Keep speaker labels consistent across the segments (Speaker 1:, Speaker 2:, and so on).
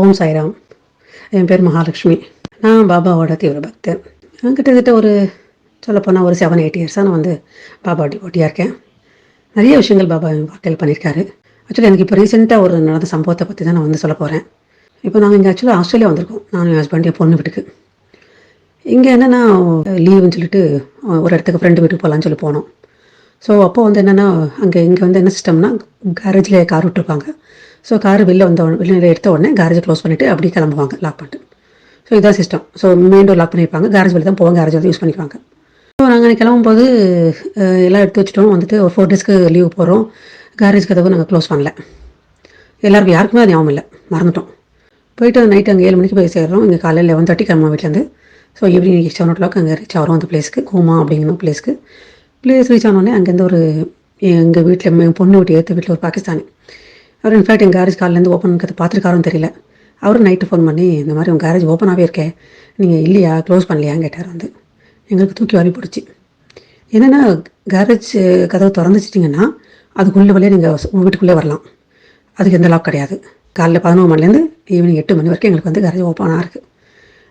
Speaker 1: ஓம் சாய்ராம். என் பேர் மகாலட்சுமி. நான் பாபாவோட தீவிர பக்தர். நான் கிட்டத்தட்ட சொல்லப்போனால் ஒரு 7-8 இயர்ஸாக நான் பாபா டிவோட்டியாக இருக்கேன். நிறைய விஷயங்கள் பாபா என் வாழ்க்கையில் பண்ணியிருக்காரு. ஆக்சுவலி எனக்கு இப்போ ரீசெண்டாக நடந்த சம்பவத்தை பற்றி தான் நான் சொல்ல போகிறேன். இப்போ நாங்கள் இங்கே ஆக்சுவலாக ஆஸ்திரேலியா வந்திருக்கோம். நான் என் ஹஸ்பண்ட் என் பொண்ணு வீட்டுக்கு. இங்கே என்னென்னா லீவுன்னு சொல்லிட்டு ஒரு இடத்துக்கு ஃப்ரெண்டு வீட்டுக்கு போகலான்னு சொல்லி போனோம். ஸோ அப்போ என்னென்னா இங்கே என்ன சிஸ்டம்னா, கேரேஜில் கார் விட்டுருப்பாங்க. ஸோ கார் வெளியில் எடுத்த உடனே கேரேஜை க்ளோஸ் பண்ணிவிட்டு அப்படி கிளம்புவாங்க, லாக் பண்ணிட்டு. ஸோ இதுதான் system. So main door lock பண்ணியிருப்பாங்க, கேரேஜ் வெளியே தான் போவாங்க, கேரேஜ் வந்து யூஸ் பண்ணிக்குவாங்க. ஸோ நாங்கள் கிளம்பும்போது எல்லாம் எடுத்து வச்சுட்டோம். ஒரு 4 டேஸ்க்கு லீவ் போகிறோம். கேரேஜ் கதவு நாங்கள் க்ளோஸ் பண்ணல. எல்லாருக்கும் யாருக்குமே அது ஞாபகம் இல்லை, மறந்துட்டோம். போயிட்டு நைட்டு அங்கே 7 மணிக்கு போய் சேர்றோம். இங்கே காலையில் 11:30 கிளம்ப வீட்டிலேருந்து. ஸோ ஈவினிங் 7 o'clock அங்கே ரீச் ஆகிறோம் அந்த பிளேஸ்க்கு, கோமா அப்படிங்கிற பிளேஸ்க்கு. பிளேஸ் ரீச் ஆனோடனே அங்கேருந்து எங்கள் வீட்டில் என் பொண்ணு வீட்டு ஏற்ற வீட்டில் ஒரு பாகிஸ்தானி, அவர் இன்ஃபேக்ட் எங்கள் கேரேஜ் காலிலேருந்து ஓப்பன் பார்த்துருக்காரும் தெரியல. அவரும் நைட்டு ஃபோன் பண்ணி, இந்த மாதிரி உங்கள் கேரேஜ் ஓப்பனாகவே இருக்கேன், நீங்கள் இல்லையா க்ளோஸ் பண்ணலையான்னு கேட்டார். எங்களுக்கு தூக்கி வாரி போடுச்சு. என்னென்னா கேரேஜ் கதவை திறந்துச்சிட்டிங்கன்னா அதுக்குள்ளே வழியாக நீங்கள் உங்கள் வீட்டுக்குள்ளே வரலாம், அதுக்கு எந்த லாக் கிடையாது. காலையில் 11 மணிலேருந்து ஈவினிங் 8 மணி வரைக்கும் எங்களுக்கு கேரேஜ் ஓப்பனாக இருக்குது.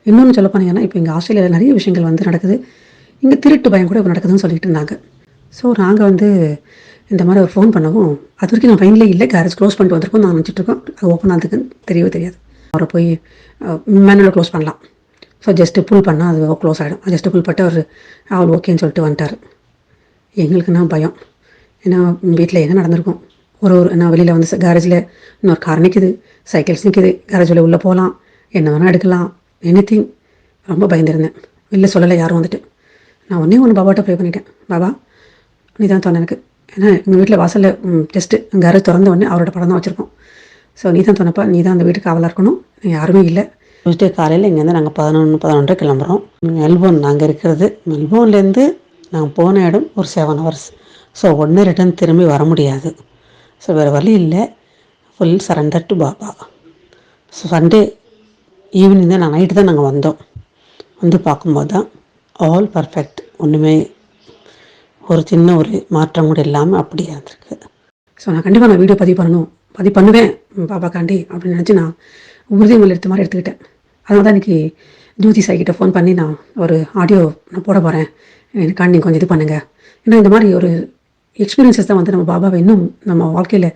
Speaker 1: இன்னொன்று சொல்ல போனீங்கன்னா, இப்போ இங்கே ஆஸ்திரேலியாவில் நிறைய விஷயங்கள் நடக்குது. இங்கே திருட்டு பயம் கூட இப்போ நடக்குதுன்னு சொல்லிட்டு இருந்தாங்க. ஸோ நாங்கள் இந்த மாதிரி ஒரு ஃபோன் பண்ணவும், அது வரைக்கும் நான் ஃபைனலே இல்லை, கேரேஜ் க்ளோஸ் பண்ணிட்டு வந்திருக்கோம், நான் நினச்சிட்ருக்கோம். அது ஓப்பன் ஆகுதுன்னு தெரியவே தெரியாது. அவரை போய் மேனுவலாக க்ளோஸ் பண்ணலாம். ஸோ ஜஸ்ட்டு புல் பண்ணால் அது க்ளோஸ் ஆகிடும். ஜஸ்ட்டு புல் பட்டு அவர் ஓகேன்னு சொல்லிட்டு வந்துட்டார். எங்களுக்குன்னா பயம். ஏன்னா வீட்டில் என்ன நடந்திருக்கும். நான் வெளியில் கேரேஜில் இன்னொரு கார் நிற்கிது, சைக்கிள்ஸ் நிற்கிது, கேரேஜில் உள்ளே போகலாம், என்ன வேணால் எடுக்கலாம், எனிதிங். ரொம்ப பயந்துருந்தேன். வெளில சொல்லலை யாரும். நான் ஒன்று பாபாட்ட ப்ரே பண்ணிட்டேன். பாபா நீ தான் தோணு எனக்கு. ஏன்னா எங்கள் வீட்டில் வாசலில் ஜஸ்ட்டு கேரேஜ் திறந்த உடனே அவரோட படம் தான் வச்சுருக்கோம். ஸோ நீ தான் தோணப்பா, நீ தான் அந்த வீட்டுக்கு காவலாக இருக்கணும். யாருமே இல்லை. டியூஸ்டே காலையில் இங்கேருந்து நாங்கள் 11 கிளம்புறோம். மெல்போர்ன் நாங்கள் இருக்கிறது. மெல்போர்ன்லேருந்து நாங்கள் போன இடம் ஒரு 7 hours. ஸோ ஒன்று ரிட்டர்ன் திரும்பி வர முடியாது. ஸோ வேறு வழி இல்லை, full surrender to Baba. So Sunday evening தான், நைட்டு தான் நாங்கள் வந்தோம். பார்க்கும்போது தான் ஆல் பர்ஃபெக்ட். ஒன்றுமே ஒரு சின்ன மாற்றம் கூட இல்லாமல் அப்படியே இருந்திருக்கு. ஸோ நான் கண்டிப்பாக வீடியோ பதிவு பண்ணுவேன் பாபாக்காண்டி அப்படின்னு நினச்சி நான் உறுதிமொழி எடுத்த மாதிரி எடுத்துக்கிட்டேன். அதனால தான் இன்றைக்கி ஜோதி சாய்கிட்ட ஃபோன் பண்ணி நான் ஒரு ஆடியோ போட போகிறேன், எனக்காண்டி நீங்கள் கொஞ்சம் இது பண்ணுங்கள். ஏன்னா இந்த மாதிரி ஒரு எக்ஸ்பீரியன்ஸஸ் தான் நம்ம பாபாவை இன்னும் நம்ம வாழ்க்கையில்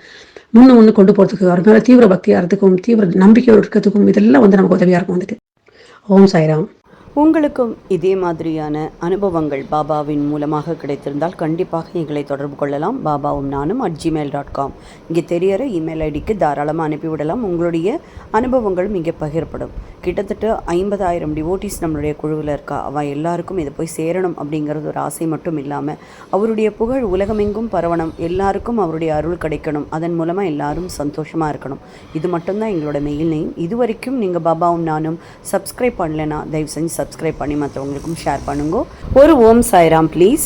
Speaker 1: முன்ன கொண்டு போகிறதுக்கு, அவர் மேலே தீவிர பக்தியாக இருக்கிறதுக்கும், தீவிர நம்பிக்கையோடு இருக்கிறதுக்கும் இதெல்லாம் நமக்கு உதவியாக இருக்கும். ஓம் சாய்ராம்.
Speaker 2: உங்களுக்கும் இதே மாதிரியான அனுபவங்கள் பாபாவின் மூலமாக கிடைத்திருந்தால் கண்டிப்பாக எங்களை தொடர்பு கொள்ளலாம். பாபாவும் நானும் @gmail.com இங்கே தெரியற இமெயில் ஐடிக்கு தாராளமாக அனுப்பிவிடலாம். உங்களுடைய அனுபவங்களும் இங்கே பகிரப்படும். கிட்டத்தட்ட 50,000 டிவோட்டிஸ் நம்மளுடைய குழுவில் இருக்கா. அவன் எல்லாருக்கும் இதை போய் சேரணும் அப்படிங்கிறது ஒரு ஆசை மட்டும் இல்லாமல், அவருடைய புகழ் உலகமெங்கும் பரவணும், எல்லாருக்கும் அவருடைய அருள் கிடைக்கணும், அதன் மூலமாக எல்லாரும் சந்தோஷமாக இருக்கணும். இது மட்டும்தான் எங்களோட மெயில் நேம். இது வரைக்கும் நீங்கள் பாபாவும் நானும் சப்ஸ்கிரைப் பண்ணலைன்னா தயவு செஞ்சு சப்ஸ்கிரைப் பண்ணி மற்றவங்களுக்கும் ஷேர் பண்ணுங்க. ஒரு ஓம் சாய்ராம் ப்ளீஸ்.